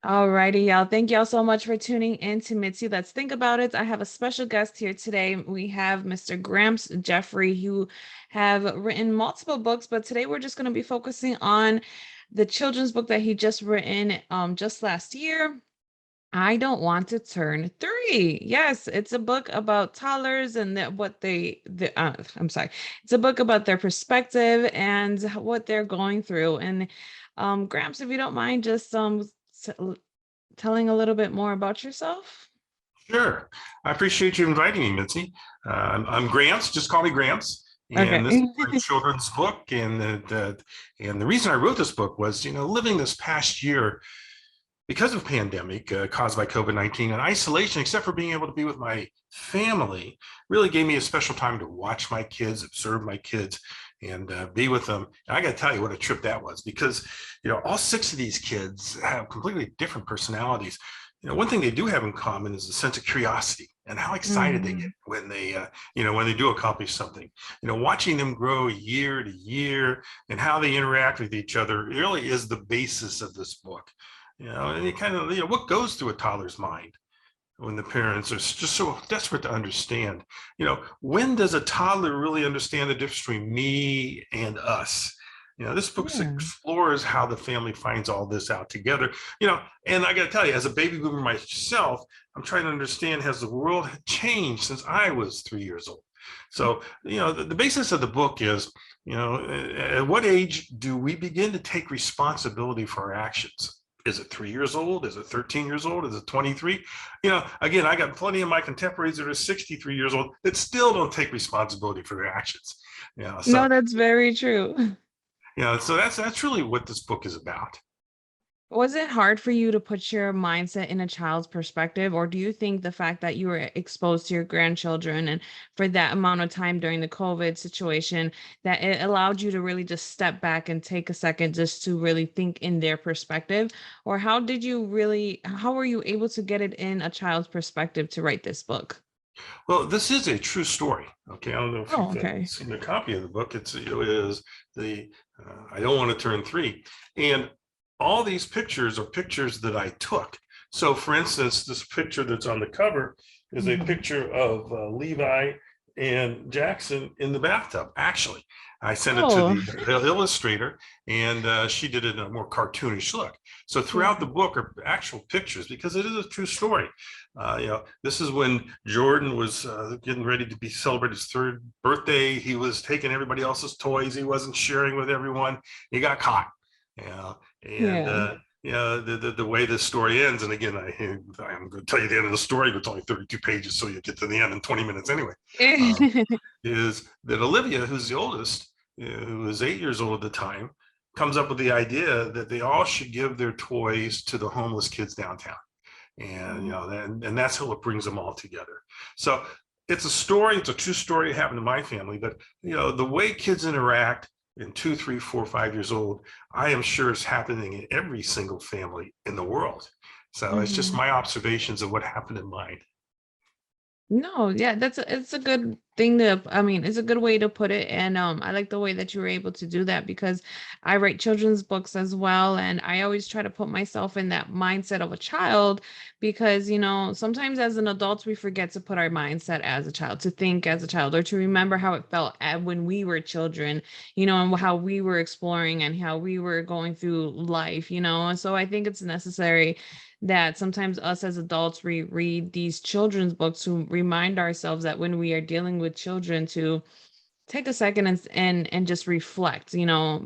Alrighty, y'all. Thank y'all so much for tuning in to Mitzi. Let's think about it. I have a special guest here today. We have Mr. Gramps Jeffrey, who have written multiple books, but today we're just going to be focusing on the children's book that he just written just last year. I don't want to turn three. Yes, it's a book about toddlers and I'm sorry. It's a book about their perspective and what they're going through. And Gramps, if you don't mind, just telling a little bit more about yourself. Sure. I appreciate you inviting me, Mitzi. I'm Gramps. Just call me Gramps. And this is Okay. my children's book. And the reason I wrote this book was, living this past year because of pandemic caused by COVID-19 and isolation, except for being able to be with my family, really gave me a special time to watch my kids, observe my kids, and be with them. And I got to tell you what a trip that was, because all six of these kids have completely different personalities. One thing they do have in common is a sense of curiosity and how excited they get Mhm. when they do accomplish something. Watching them grow year to year and how they interact with each other really is the basis of this book. And it kind of, what goes through a toddler's mind when the parents are just so desperate to understand, when does a toddler really understand the difference between me and us? This book Yeah. explores how the family finds all this out together, and I got to tell you, as a baby boomer myself, I'm trying to understand, has the world changed since I was 3 years old? So, the basis of the book is, at what age do we begin to take responsibility for our actions? Is it 3 years old? Is it 13 years old? Is it 23? Again, I got plenty of my contemporaries that are 63 years old that still don't take responsibility for their actions. No, So that's very true. so that's really what this book is about. Was it hard for you to put your mindset in a child's perspective, or do you think the fact that you were exposed to your grandchildren and for that amount of time during the COVID situation, that it allowed you to really just step back and take a second just to really think in their perspective? Or how were you able to get it in a child's perspective to write this book? Well, this is a true story. Okay, I don't know if Oh, you've okay. seen a copy of the book. It is the I don't want to turn three, and all these pictures are pictures that I took. So, for instance, this picture that's on the cover is a Mhm. picture of Levi and Jackson in the bathtub. Actually, I sent it to Oh, the illustrator, and she did it in a more cartoonish look. So, yeah. throughout the book are actual pictures because it is a true story. This is when Jordan was getting ready to be celebrate his third birthday. He was taking everybody else's toys. He wasn't sharing with everyone. He got caught. And Yeah. the way this story ends, and again, I'm going to tell you the end of the story, but it's only 32 pages, so you get to the end in 20 minutes anyway. Um, is that Olivia, who's the oldest, who was 8 years old at the time, comes up with the idea that they all should give their toys to the homeless kids downtown, and and that's how it brings them all together. So it's a story, it's a true story. It happened to my family, but the way kids interact in 2, 3, 4, 5 years old, I am sure is happening in every single family in the world. So it's just Mhm. my observations of what happened in mine. No, yeah, it's a good thing I mean, it's a good way to put it. And I like the way that you were able to do that because I write children's books as well. And I always try to put myself in that mindset of a child because, sometimes as an adult, we forget to put our mindset as a child, to think as a child, or to remember how it felt when we were children, and how we were exploring and how we were going through life. And so I think it's necessary that sometimes us as adults we read these children's books to remind ourselves that when we are dealing with children to take a second and just reflect,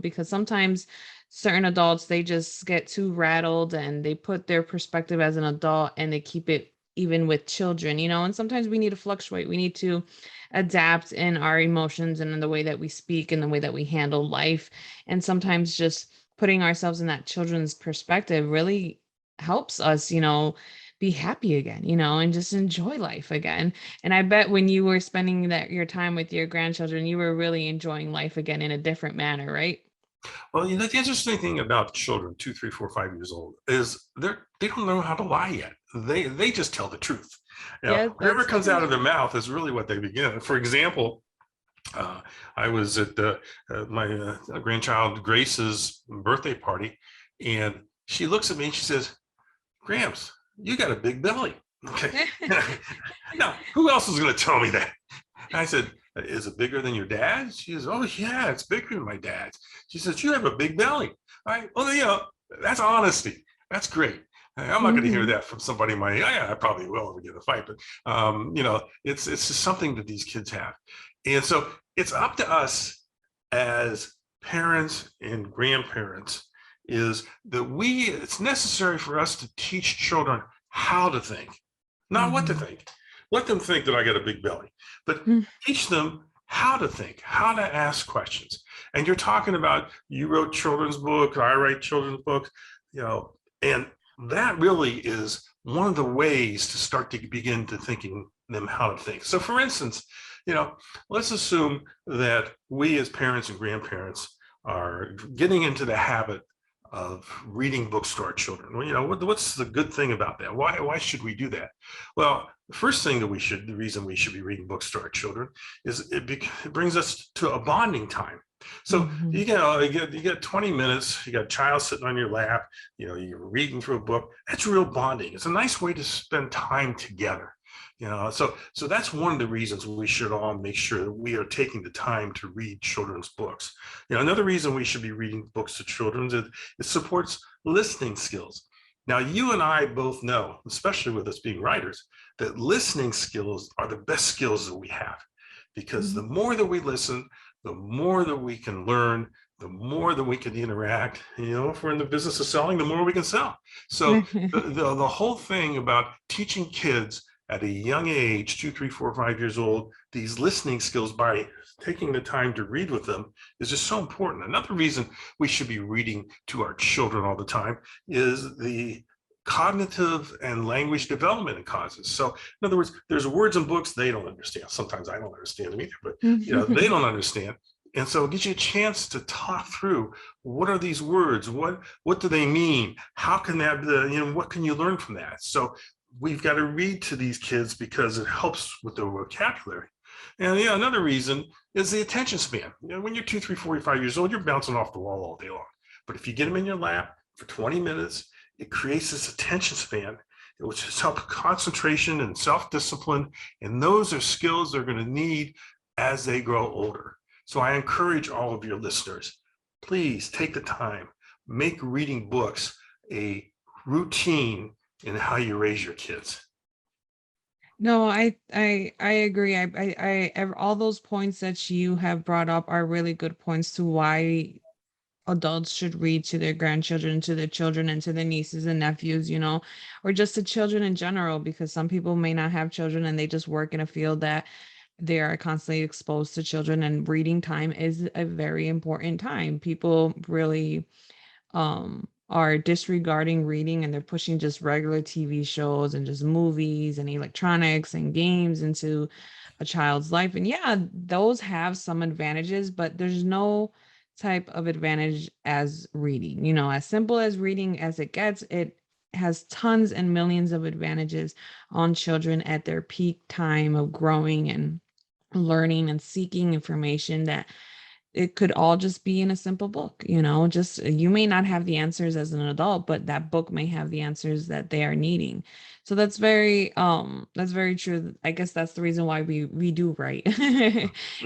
because sometimes certain adults they just get too rattled and they put their perspective as an adult and they keep it even with children. And sometimes we need to fluctuate. We need to adapt in our emotions and in the way that we speak and the way that we handle life. And sometimes just putting ourselves in that children's perspective really helps us, be happy again, and just enjoy life again. And I bet when you were spending your time with your grandchildren, you were really enjoying life again in a different manner, right? Well, the interesting thing about children, 2, 3, 4, 5 years old, is they don't know how to lie yet. They just tell the truth. Yes, Whatever that's comes true. out of their mouth is really what they begin. For example, uh, I was at my grandchild Grace's birthday party, and she looks at me and she says, Gramps, you got a big belly. Okay. Now, who else is going to tell me that? I said, is it bigger than your dad's? She says, oh, yeah, it's bigger than my dad's. She says, you have a big belly. Well, that's honesty. That's great. I'm not going to hear Mhm. that from somebody my, yeah, I probably will if we get a fight, but, it's just something that these kids have. And so it's up to us as parents and grandparents is that it's necessary for us to teach children how to think, not what to Mhm. think. Let them think that I got a big belly, but Mhm. teach them how to think, how to ask questions. And you're talking about, you wrote children's books, I write children's books, and that really is one of the ways to start to begin to thinking them how to think. So for instance, let's assume that we as parents and grandparents are getting into the habit of reading books to our children. Well, what's the good thing about that? Why should we do that? Well, the first thing the reason we should be reading books to our children is it brings us to a bonding time. So Mhm. you get 20 minutes, you got a child sitting on your lap, you're reading through a book. That's real bonding. It's a nice way to spend time together. So that's one of the reasons we should all make sure that we are taking the time to read children's books. Another reason we should be reading books to children is it supports listening skills. Now, you and I both know, especially with us being writers, that listening skills are the best skills that we have, because the Mhm. more that we listen, the more that we can learn, the more that we can interact. If we're in the business of selling, the more we can sell. So the whole thing about teaching kids at a young age, 2, 3, 4, 5 years old, these listening skills by taking the time to read with them is just so important. Another reason we should be reading to our children all the time is the cognitive and language development it causes. So in other words, there's words in books they don't understand. Sometimes I don't understand them either, but they don't understand. And so it gives you a chance to talk through, what are these words? What do they mean? How can that, what can you learn from that? So we've got to read to these kids because it helps with their vocabulary. And another reason is the attention span. When you're 2, 3, 4, 5 years old, you're bouncing off the wall all day long. But if you get them in your lap for 20 minutes, it creates this attention span, which has helped concentration and self-discipline. And those are skills they're going to need as they grow older. So I encourage all of your listeners, please take the time, make reading books a routine in how you raise your kids. No, I agree. All those points that you have brought up are really good points to why adults should read to their grandchildren, to their children, and to their nieces and nephews, or just to children in general, because some people may not have children and they just work in a field that they are constantly exposed to children, and reading time is a very important time. People really are disregarding reading, and they're pushing just regular TV shows and just movies and electronics and games into a child's life. And yeah, those have some advantages, but there's no type of advantage as reading. As simple as reading as it gets, it has tons and millions of advantages on children at their peak time of growing and learning and seeking information, that it could all just be in a simple book. Just you may not have the answers as an adult, but that book may have the answers that they are needing. So that's very true. I guess that's the reason why we do write,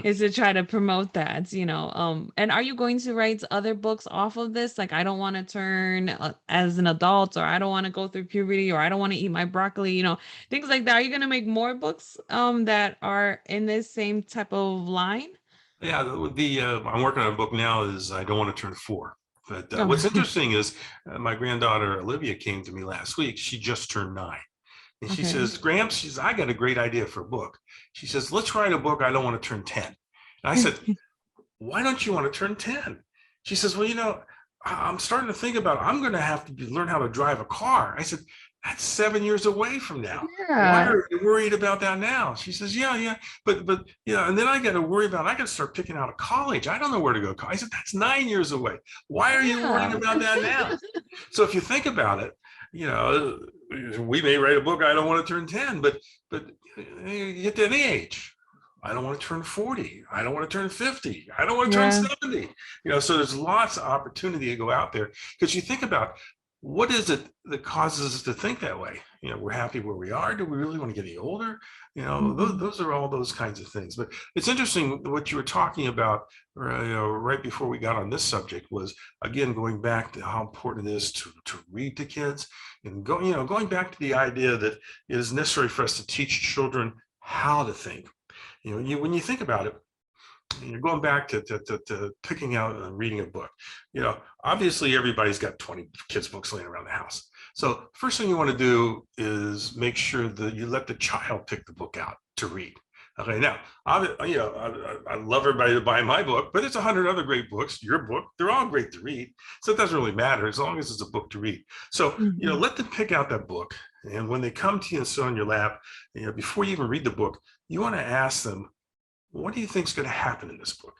is to try to promote that. And are you going to write other books off of this? Like, I don't want to turn as an adult, or I don't want to go through puberty, or I don't want to eat my broccoli, things like that. Are you going to make more books that are in this same type of line? Yeah, I'm working on a book now. Is I don't want to turn 4. But Oh. what's interesting is my granddaughter Olivia came to me last week. She just turned 9. And she Okay. says, Gramps, I got a great idea for a book. She says, let's write a book. I don't want to turn 10. And I said, why don't you want to turn 10? She says, well, I'm starting to think about, I'm going to have to learn how to drive a car. I said, that's 7 years away from now. Why Yeah. are you worried about that now? She says, yeah, but and then I got to worry about, I got to start picking out a college. I don't know where to go. I said, that's 9 years away. Why are you worrying Yeah. about that now? So if you think about it, we may write a book, I don't want to turn 10, but you get to any age. I don't want to turn 40. I don't want to turn 50. I don't want to turn Yeah. 70. So there's lots of opportunity to go out there, because you think about what is it that causes us to think that way? We're happy where we are. Do we really want to get any older? Mhm. Those are all those kinds of things. But it's interesting what you were talking about, right before we got on this subject was, again, going back to how important it is to read to kids, and going back to the idea that it is necessary for us to teach children how to think. When you think about it, you're going back to picking out and reading a book. Obviously everybody's got 20 kids books laying around the house. So first thing you want to do is make sure that you let the child pick the book out to read. Okay, now I love everybody to buy my book, but it's 100 other great books. Your book, they're all great to read, so it doesn't really matter as long as it's a book to read. So Mhm. let them pick out that book, and when they come to you and sit on your lap, before you even read the book, you want to ask them, what do you think is going to happen in this book?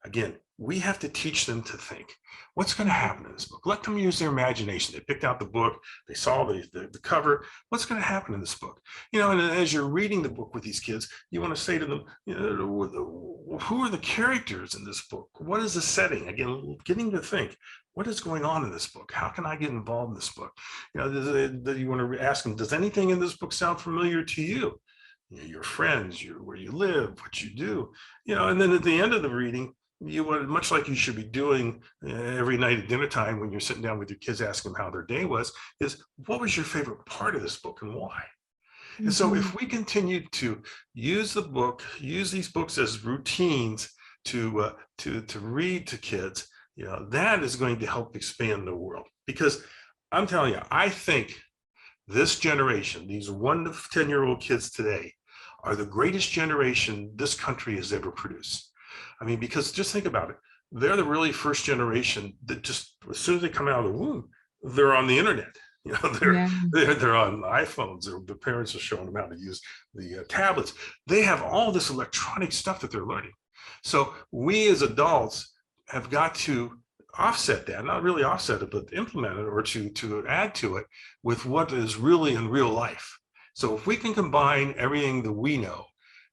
Again, we have to teach them to think. What's going to Mhm. happen in this book? Let them use their imagination. They picked out the book, they saw the cover. What's going to happen in this book? And as you're reading the book with these kids, you want to say to them, who are the characters in this book? What is the setting? Again, getting to think, what is going on in this book? How can I get involved in this book? You want to ask them, does anything in this book sound familiar to you? Your friends, where you live, what you do, and then at the end of the reading, you want, much like you should be doing every night at dinner time when you're sitting down with your kids, asking them how their day was, is what was your favorite part of this book and why? And so Mhm. if we continue to use these books as routines to read to kids, that is going to help expand the world. Because I'm telling you, I think this generation, these 1 to 10-year-old kids today, are the greatest generation this country has ever produced. I mean, because just think about it. They're the really first generation that just, as soon as they come out of the womb, they're on the internet. Yeah. They're on iPhones. The parents are showing them how to use the tablets. They have all this electronic stuff that they're learning. So we as adults have got to offset that, not really offset it, but implement it, or to add to it with what is really in real life. So if we can combine everything that we know,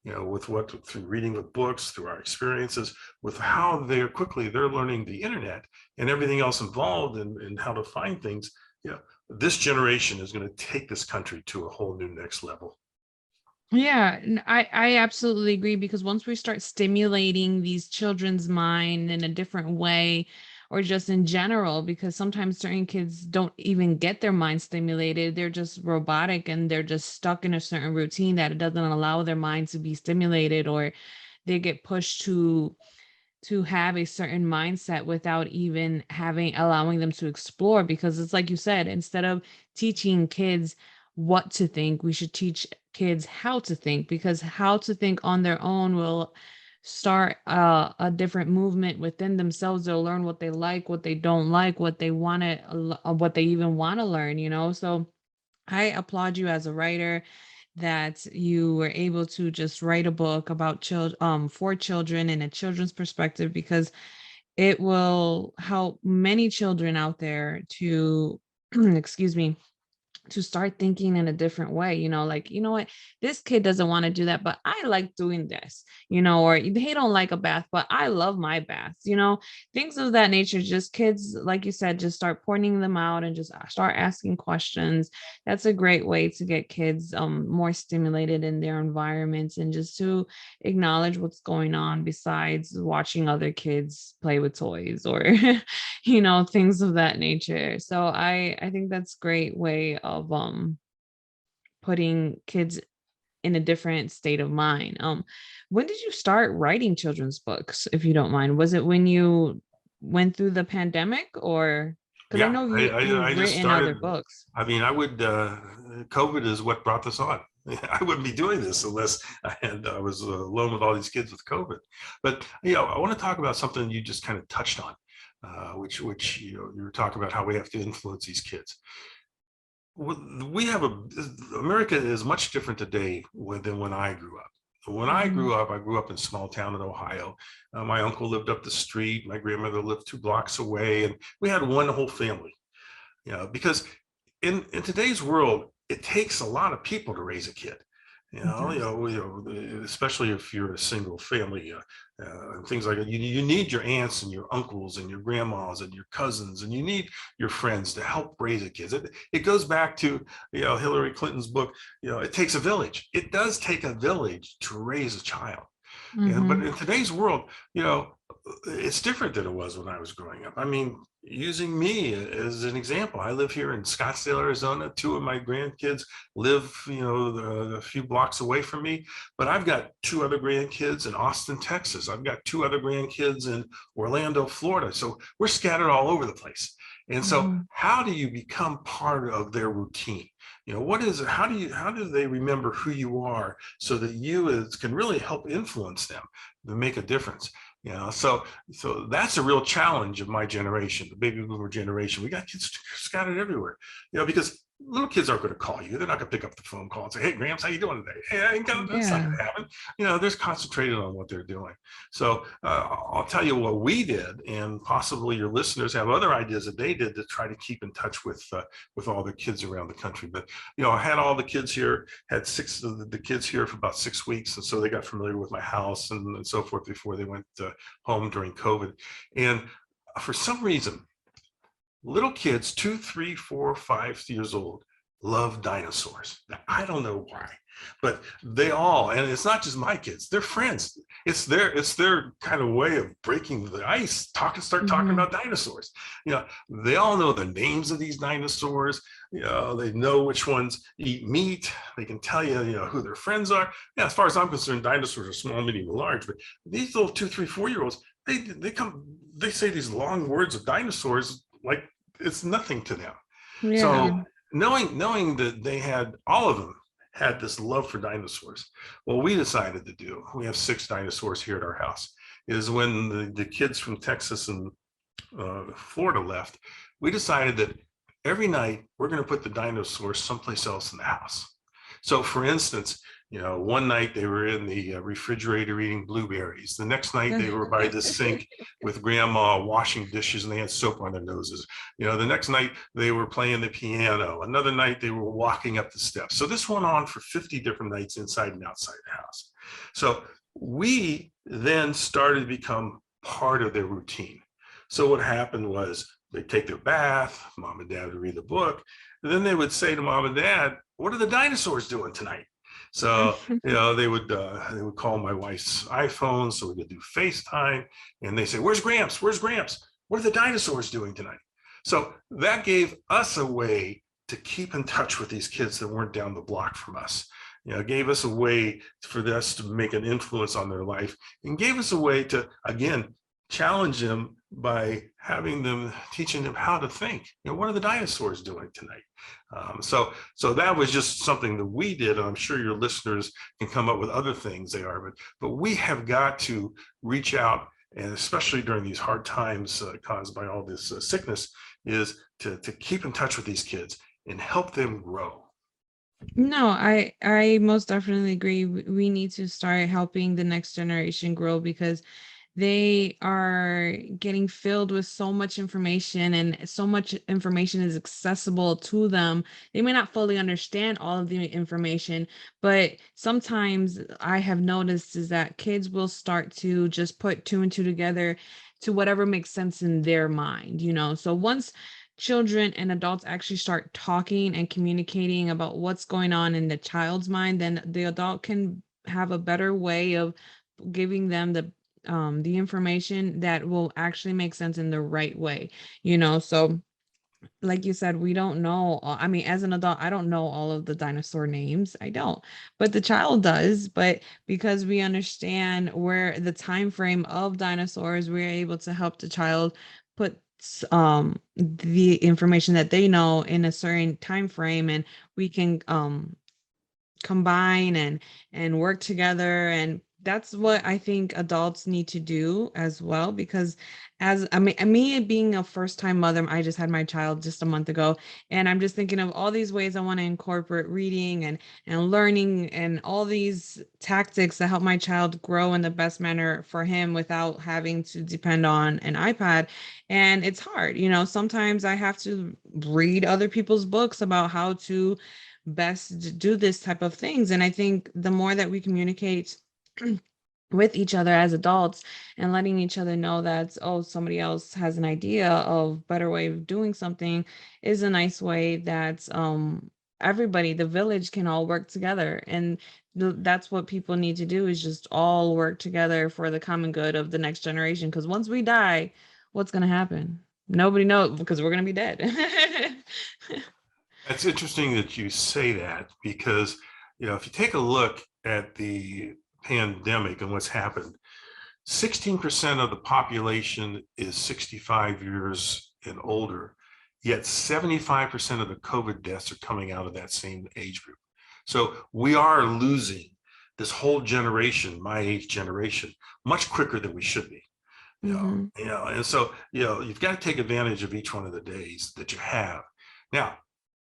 with what, through reading the books, through our experiences, with how they're learning the internet and everything else involved in how to find things, this generation is going to take this country to a whole new next level. Yeah, I absolutely agree because once we start stimulating these children's mind in a different way, or just in general, because sometimes certain kids don't even get their mind stimulated, they're just robotic and they're just stuck in a certain routine that it doesn't allow their mind to be stimulated, or they get pushed to have a certain mindset without even having allowing them to explore, because it's like you said, instead of teaching kids what to think, we should teach kids how to think, because how to think on their own will start a different movement within themselves. They'll learn what they like, what they don't like, what they want to, what they even want to learn. So I applaud you as a writer that you were able to just write a book about children, for children in a children's perspective, because it will help many children out there to excuse me, to start thinking in a different way, like, what, this kid doesn't want to do that, but I like doing this, or they don't like a bath, but I love my baths, things of that nature. Just kids, like you said, just start pointing them out and just start asking questions. That's a great way to get kids more stimulated in their environments, and just to acknowledge what's going on besides watching other kids play with toys, or things of that nature. So I think that's great way of putting kids in a different state of mind. When did you start writing children's books, if you don't mind? Was it when you went through the pandemic, or because I Yeah, know I you've just written other started. books? I mean, COVID is what brought this on. I wouldn't be doing this unless I was alone with all these kids with COVID. But, I want to talk about something you just kind of touched on, which, you were talking about how we have to influence these kids. We have America is much different today than when I grew up. When Mhm. I grew up in a small town in Ohio. My uncle lived up the street. My grandmother lived 2 blocks away, and we had one whole family. Because in today's world, it takes a lot of people to raise a kid. Yes. Especially if you're a single family, and things like that. You need your aunts and your uncles and your grandmas and your cousins, and you need your friends to help raise the kids. It goes back to Hillary Clinton's book. It takes a village. It does take a village to raise a child. But Mm-hmm. in today's world, it's different than it was when I was growing up. I mean, using me as an example, I live here in Scottsdale, Arizona. Two of my grandkids live, a few blocks away from me, but I've got two other grandkids in Austin, Texas. I've got two other grandkids in Orlando, Florida. So we're scattered all over the place. And so Mm-hmm. how do you become part of their routine? What is it? How do they remember who you are so that can really help influence them to make a difference? So that's a real challenge of my generation, the baby boomer generation. We got kids scattered everywhere, because little kids aren't going to call you. They're not going to pick up the phone call and say, "Hey, Gramps, how you doing today?" Hey, that's not Yeah. going to happen. They're concentrated on what they're doing. So I'll tell you what we did, and possibly your listeners have other ideas that they did to try to keep in touch with all their kids around the country. But I had all the kids here, had six of the kids here for about 6 weeks, and so they got familiar with my house and so forth before they went home during COVID. And for some reason, little kids, 2, 3, 4, 5 years old, love dinosaurs. I don't know why, but they all, and it's not just my kids, they're friends. It's their kind of way of breaking the ice, start talking Mm-hmm. about dinosaurs. They all know the names of these dinosaurs. They know which ones eat meat. They can tell you, who their friends are. Yeah, as far as I'm concerned, dinosaurs are small, medium, and large, but these little 2, 3, 4 year olds, they say these long words of dinosaurs like it's nothing to them. Yeah. So knowing that they had all of them had this love for dinosaurs, what we decided to do, we have 6 dinosaurs here at our house, is when the kids from Texas and Florida left, we decided that every night we're going to put the dinosaurs someplace else in the house. So, for instance, one night they were in the refrigerator eating blueberries. The next night they were by the sink with grandma washing dishes and they had soap on their noses. The next night they were playing the piano. Another night they were walking up the steps. So this went on for 50 different nights inside and outside the house. So we then started to become part of their routine. So what happened was they'd take their bath, mom and dad would read the book, and then they would say to mom and dad, "What are the dinosaurs doing tonight?" So they would call my wife's iPhone so we could do FaceTime, and they say, "Where's Gramps? Where's Gramps? What are the dinosaurs doing tonight?" So that gave us a way to keep in touch with these kids that weren't down the block from us. Gave us a way for us to make an influence on their life, and gave us a way to again challenge them by teaching them how to think. What are the dinosaurs doing tonight? So that was just something that we did. I'm sure your listeners can come up with other things they are, but we have got to reach out, and especially during these hard times caused by all this sickness, is to keep in touch with these kids and help them grow. No, I most definitely agree. We need to start helping the next generation grow because they are getting filled with so much information and so much information is accessible to them. They may not fully understand all of the information, but sometimes I have noticed is that kids will start to just put two and two together to whatever makes sense in their mind. So once children and adults actually start talking and communicating about what's going on in the child's mind, then the adult can have a better way of giving them the information that will actually make sense in the right way. So like you said, we don't know. I mean, as an adult, I don't know all of the dinosaur names. I don't, but the child does. But because we understand where the time frame of dinosaurs, we're able to help the child put the information that they know in a certain time frame, and we can combine and work together, and that's what I think adults need to do as well, because as I mean me being a first time mother, I just had my child just a month ago, and I'm just thinking of all these ways I want to incorporate reading and learning and all these tactics that help my child grow in the best manner for him without having to depend on an iPad. And it's hard, sometimes I have to read other people's books about how to best to do this type of things. And I think the more that we communicate with each other as adults and letting each other know that, oh, somebody else has an idea of better way of doing something, is a nice way that everybody, the village, can all work together. And that's what people need to do, is just all work together for the common good of the next generation, because once we die, what's going to happen? Nobody knows, because we're going to be dead. It's interesting that you say that because, if you take a look at the pandemic and what's happened, 16% of the population is 65 years and older, yet 75% of the COVID deaths are coming out of that same age group. So we are losing this whole generation, my age generation, much quicker than we should be. Hmm. And so, you've got to take advantage of each one of the days that you have. Now,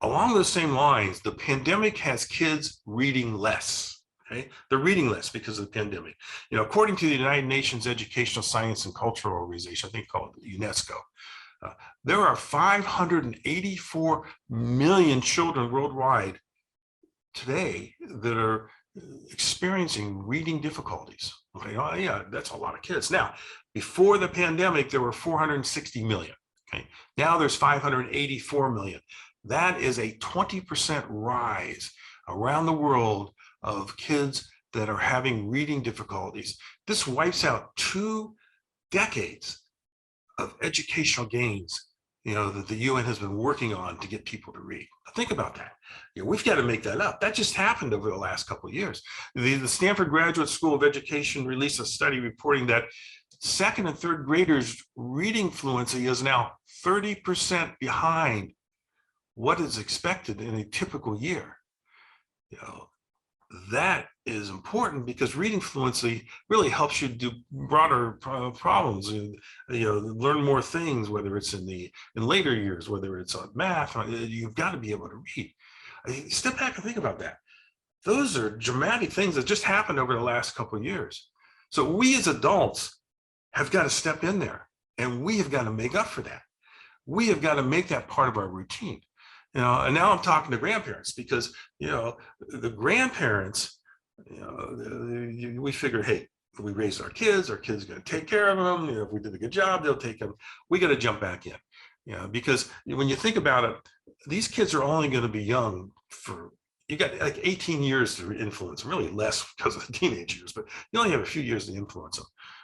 along those same lines, the pandemic has kids reading less. Okay, they're reading less because of the pandemic. According to the United Nations Educational, Science, and Cultural Organization, I think called UNESCO, uh, there are 584 million children worldwide today that are experiencing reading difficulties. Okay, oh, yeah, that's a lot of kids. Now, before the pandemic, there were 460 million. Okay, now there's 584 million. That is a 20% rise around the world of kids that are having reading difficulties. This wipes out 2 decades of educational gains, that the UN has been working on to get people to read. Think about that. We've got to make that up. That just happened over the last couple of years. The Stanford Graduate School of Education released a study reporting that second and third graders' reading fluency is now 30% behind what is expected in a typical year. That is important because reading fluency really helps you do broader problems and learn more things, whether it's in later years, whether it's on math. You've got to be able to read. Step back and think about that. Those are dramatic things that just happened over the last couple of years. So we as adults have got to step in there, and we have got to make up for that. We have got to make that part of our routine. And now I'm talking to grandparents because, the grandparents, we figure, hey, if we raised our kids are going to take care of them. If we did a good job, they'll take them. We got to jump back in, because when you think about it, these kids are only going to be young for, you got like 18 years to influence, really less because of the teenage years, but you only have a few years to influence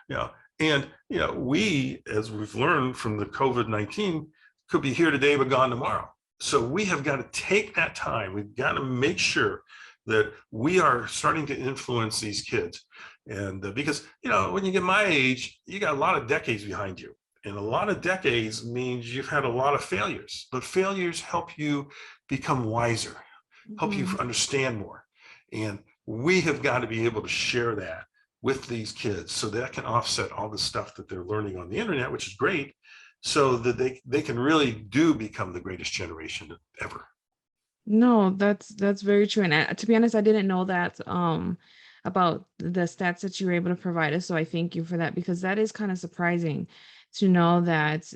them, and, we, as we've learned from the COVID-19, could be here today, but gone tomorrow. So we have got to take that time. We've got to make sure that we are starting to influence these kids. And because, when you get my age, you got a lot of decades behind you. And a lot of decades means you've had a lot of failures, but failures help you become wiser, help you Hmm. understand more. And we have got to be able to share that with these kids so that can offset all the stuff that they're learning on the internet, which is great, so that they can really do become the greatest generation ever. No, that's very true. And to be honest, I didn't know that about the stats that you were able to provide us. So I thank you for that, because that is kind of surprising to know that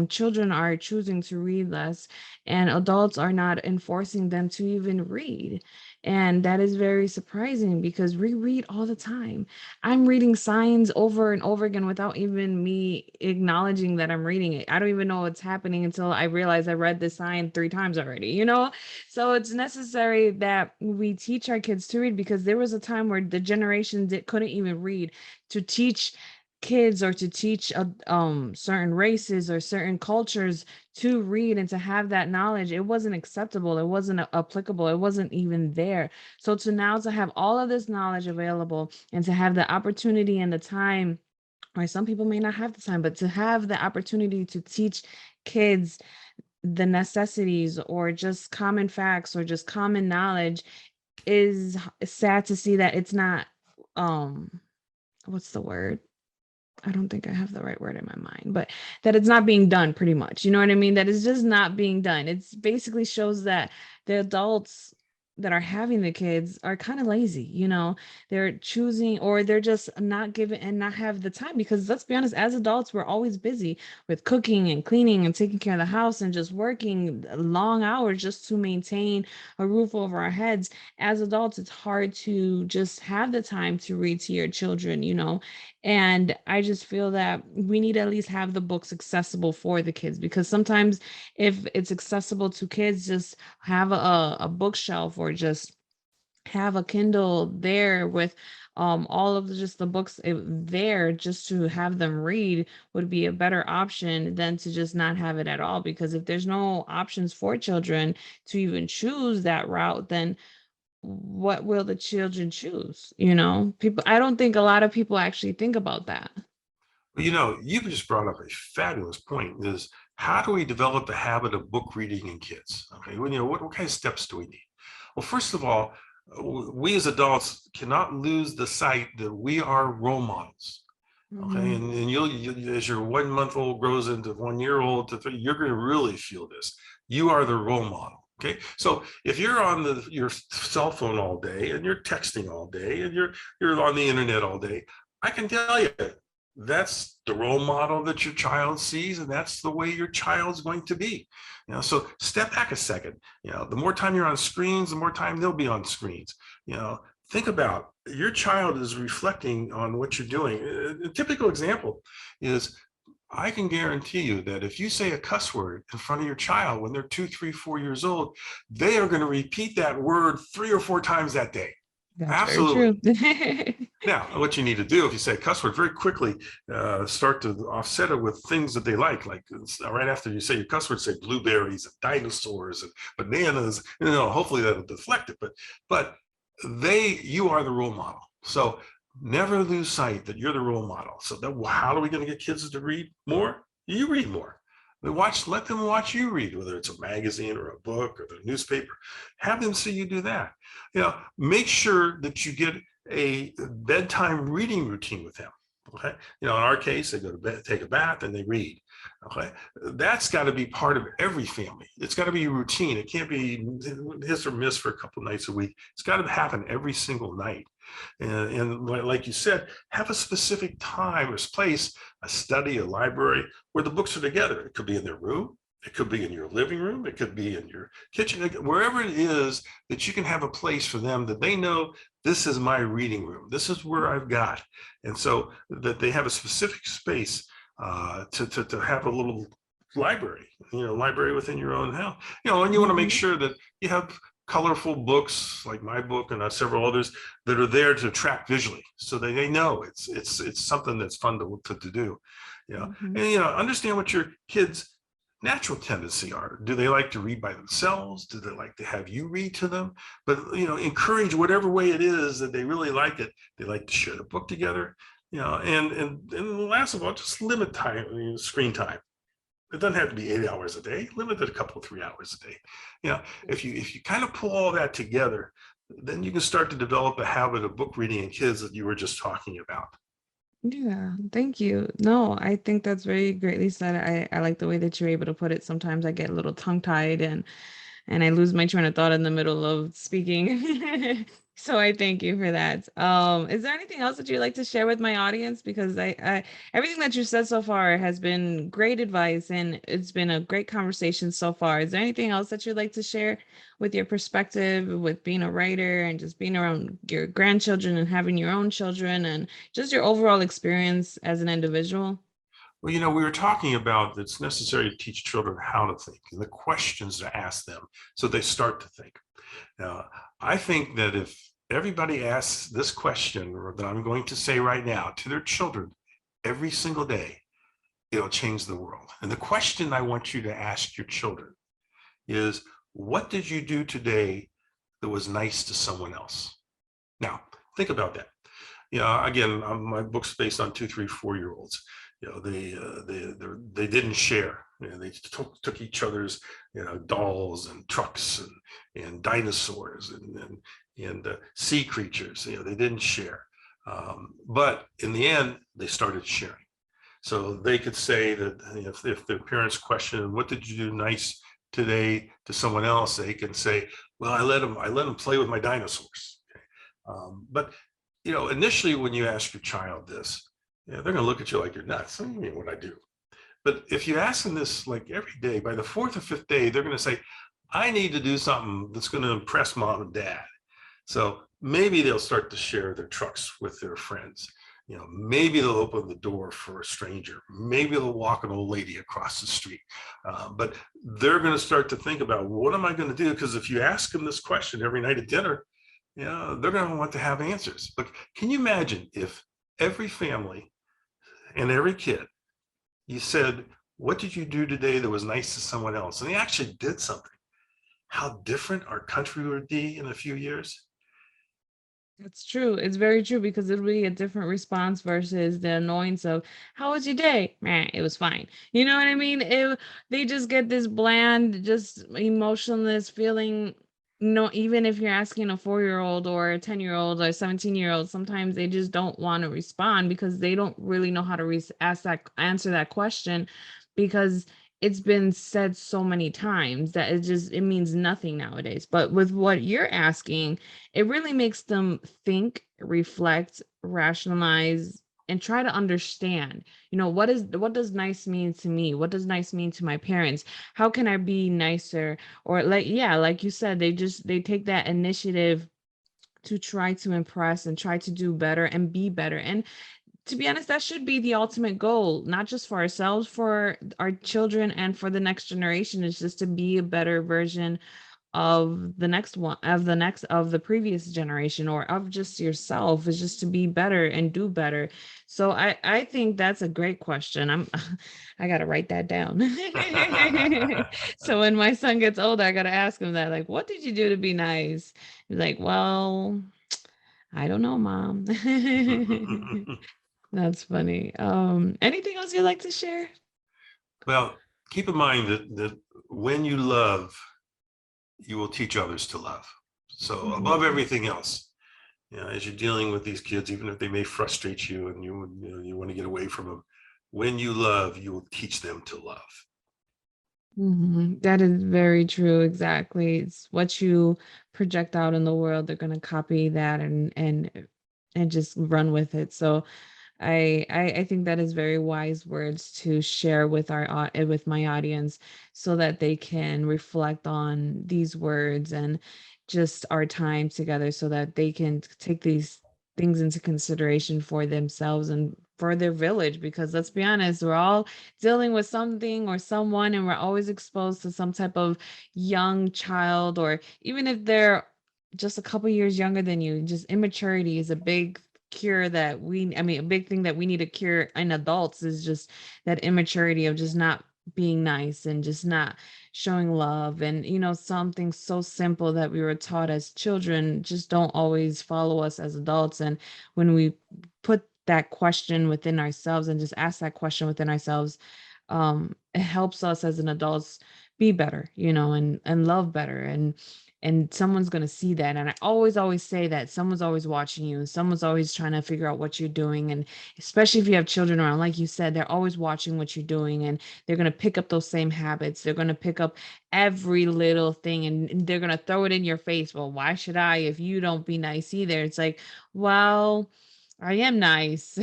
children are choosing to read less, and adults are not enforcing them to even read. And that is very surprising, because we read all the time. I'm reading signs over and over again without even me acknowledging that I'm reading it. I don't even know what's happening until I realize I read the sign 3 times already, you know? So it's necessary that we teach our kids to read, because there was a time where the generation that couldn't even read. To teach kids, or to teach certain races or certain cultures to read and to have that knowledge, it wasn't acceptable, it wasn't applicable, it wasn't even there. So to now to have all of this knowledge available, and to have the opportunity and the time, or some people may not have the time, but to have the opportunity to teach kids the necessities, or just common facts, or just common knowledge, is sad to see that it's not, um what's the word? I don't think I have the right word in my mind, but that it's not being done, pretty much. You know what I mean? That it's just not being done. It's basically shows that the adults that are having the kids are kind of lazy, you know. They're choosing, or they're just not giving and not have the time, because let's be honest, as adults we're always busy with cooking and cleaning and taking care of the house and just working long hours just to maintain a roof over our heads. As adults it's hard to just have the time to read to your children, you know. And I just feel that we need to at least have the books accessible for the kids, because sometimes if it's accessible to kids, just have a bookshelf, or just have a Kindle there with all of just the books there, just to have them read would be a better option than to just not have it at all. Because if there's no options for children to even choose that route, then what will the children choose? You know, people, I don't think a lot of people actually think about that. You know, you just brought up a fabulous point is how do we develop the habit of book reading in kids? Okay, well, you know, what kind of steps do we need? Well, first of all, we as adults cannot lose the sight that we are role models. Okay, Mhm. and as your 1 month old grows into 1 year old to three, you're going to really feel this. You are the role model. Okay, so if you're on your cell phone all day and you're texting all day and you're on the internet all day, I can tell you that's the role model that your child sees, and that's the way your child's going to be. You know, so step back a second. You know, the more time you're on screens, the more time they'll be on screens. You know, think about your child is reflecting on what you're doing. A typical example is I can guarantee you that if you say a cuss word in front of your child when they're 2, 3, 4 years old, they are going to repeat that word 3 or 4 times that day. That's very Absolutely. true. Now, what you need to do if you say a cuss word very quickly, start to offset it with things that they like right after you say your cuss word, say blueberries and dinosaurs and bananas. You know, hopefully that'll deflect it. But you are the role model. So never lose sight that you're the role model. So how are we going to get kids to read more? You read more. Let them watch you read, whether it's a magazine or a book or the newspaper. Have them see you do that. You know, make sure that you get a bedtime reading routine with them. Okay. You know, in our case, they go to bed, take a bath, and they read. Okay. That's got to be part of every family. It's got to be a routine. It can't be hit or miss for a couple of nights a week. It's got to happen every single night. And like you said, have a specific time or place, a study, a library, where the books are together. It could be in their room. It could be in your living room. It could be in your kitchen, wherever it is that you can have a place for them that they know this is my reading room. This is where I've got. And so that they have a specific space to have a little library, library within your own house, and you want to make Mhm. sure that you have colorful books like my book and several others that are there to track visually so that they know it's something that's fun to do, Mhm. and understand what your kids natural tendency are. Do they like to read by themselves? Do they like to have you read to them? But encourage whatever way it is that they really like it. They like to share the book together, and last of all, just limit time, screen time. It doesn't have to be 8 hours a day. Limit it a couple of 3 hours a day. If you kind of pull all that together, then you can start to develop a habit of book reading in kids that you were just talking about. Yeah, thank you. No, I think that's very greatly said. I like the way that you're able to put it. Sometimes I get a little tongue-tied and I lose my train of thought in the middle of speaking. So I thank you for that. Is there anything else that you'd like to share with my audience? Because I everything that you said so far has been great advice and it's been a great conversation so far. Is there anything else that you'd like to share with your perspective with being a writer and just being around your grandchildren and having your own children and just your overall experience as an individual? Well, we were talking about that it's necessary to teach children how to think and the questions to ask them so they start to think. Now, I think that if everybody asks this question that I'm going to say right now to their children every single day, it'll change the world. And the question I want you to ask your children is, what did you do today that was nice to someone else? Now, think about that. Again, my book's based on 2, 3, 4 year olds. They didn't share. They took each other's dolls and trucks and dinosaurs and sea creatures. They didn't share. But in the end, they started sharing. So they could say that if their parents questioned, what did you do nice today to someone else, they can say, well, I let him play with my dinosaurs. Okay. But initially when you ask your child this, they're going to look at you like you're nuts. What do you mean what I do? But if you ask them this like every day, by the fourth or fifth day, they're going to say, I need to do something that's going to impress mom and dad. So maybe they'll start to share their trucks with their friends. Maybe they'll open the door for a stranger. Maybe they'll walk an old lady across the street. But they're going to start to think about, what am I going to do? Because if you ask them this question every night at dinner, they're going to want to have answers. But can you imagine if every family and every kid, you said, what did you do today that was nice to someone else? And they actually did something. How different our country would be in a few years. It's true. It's very true because it'll be a different response versus the annoyance of "How was your day?" "Meh, it was fine." You know what I mean? They just get this bland, just emotionless feeling. No, even if you're asking a 4-year-old or a 10-year-old or a 17-year-old, sometimes they just don't want to respond because they don't really know how to answer that question because it's been said so many times that it means nothing nowadays. But with what you're asking, it really makes them think, reflect, rationalize, and try to understand, what does nice mean to me? What does nice mean to my parents? How can I be nicer? Or like, yeah, like you said, they take that initiative to try to impress and try to do better and be better. And to be honest, that should be the ultimate goal, not just for ourselves, for our children and for the next generation, is just to be a better version of the next one, of the previous generation, or of just yourself, is just to be better and do better. So I think that's a great question. I got to write that down. So when my son gets older, I got to ask him that, like, what did you do to be nice? He's like, well, I don't know, mom. That's funny. Anything else you'd like to share? Well, keep in mind that when you love, you will teach others to love. So above Mhm. everything else, as you're dealing with these kids, even if they may frustrate you and you want to get away from them, when you love, you will teach them to love. That is very true. Exactly. It's what you project out in the world. They're going to copy that and just run with it. So I think that is very wise words to share with with my audience, so that they can reflect on these words and just our time together, so that they can take these things into consideration for themselves and for their village. Because let's be honest, we're all dealing with something or someone, and we're always exposed to some type of young child, or even if they're just a couple years younger than you, just immaturity is a big cure that a big thing that we need to cure in adults, is just that immaturity of just not being nice and just not showing love. And something so simple that we were taught as children just don't always follow us as adults. And when we put that question within ourselves and just ask that question within ourselves, it helps us as an adults be better, and love better. And someone's going to see that. And I always say that someone's always watching you, someone's always trying to figure out what you're doing. And especially if you have children around, like you said, they're always watching what you're doing, and they're going to pick up those same habits. They're going to pick up every little thing, and they're going to throw it in your face. Well, why should I if you don't be nice either? It's like, well, I am nice.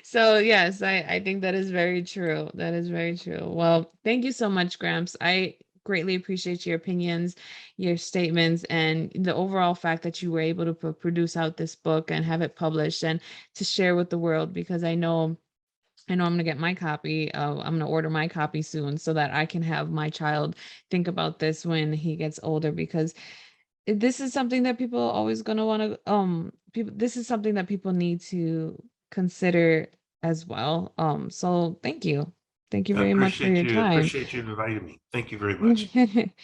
So yes, I think that is very true. That is very true. Well, thank you so much, Gramps. I greatly appreciate your opinions, your statements, and the overall fact that you were able to produce out this book and have it published and to share with the world, because I know I'm gonna get my copy. I'm gonna order my copy soon so that I can have my child think about this when he gets older, because this is something that people always gonna want to people this is something that people need to consider as well. So thank you. Thank you I very much for appreciate your you. time. Appreciate you inviting me. Thank you very much.